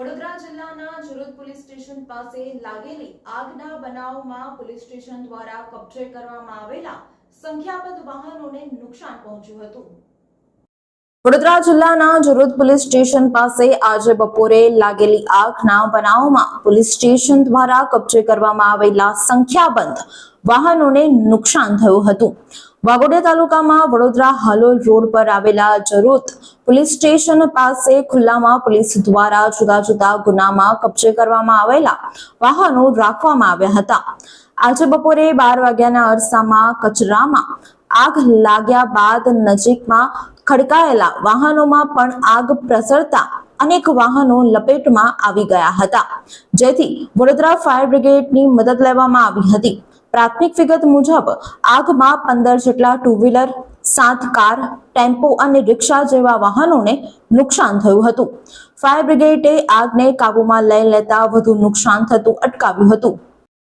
વડોદરા જિલ્લાના Jarod police station પાસે લાગેલી આગના બનાવમાં પોલીસ સ્ટેશન દ્વારા કબજે કરવામાં આવેલા સંખ્યાબંધ વાહનોને નુકસાન પહોંચ્યું હતું। વડોદરા જિલ્લાના જરોદ પોલીસ સ્ટેશન પાસે આજે બપોરે લાગેલી આગના બનાવમાં પોલીસ સ્ટેશન દ્વારા કબજે કરવામાં આવેલા સંખ્યાબંધ વાહનોને નુકસાન થયું હતું। વાઘોડિયા તાલુકામાં વડોદરા હાલોલ રોડ પર આવેલા જરોદ પોલીસ સ્ટેશન પાસે ખુલ્લામાં પોલીસ દ્વારા જુદા જુદા ગુનામાં કબજે કરવામાં આવેલા વાહનો રાખવામાં આવ્યા હતા। આજે બપોરે 12 વાગ્યાના અરસામાં કચરામાં આગ લાગ્યા બાદ નજીકમાં ખડકાયેલા વાહનોમાં પણ આગ પ્રસરતા અનેક વાહનો લપેટમાં આવી ગયા હતા, જેથી વડોદરા ફાયર બ્રિગેડની મદદ લેવામાં આવી હતી। પ્રાથમિક વિગત મુજબ આગમાં 15 જેટલા ટુ વ્હીલર, 7 કાર, ટેમ્પો અને રિક્ષા જેવા વાહનોને નુકસાન થયું હતું। ફાયર બ્રિગેડે આગને કાબૂમાં લઈ લેતા વધુ નુકસાન થતું અટકાવ્યું હતું।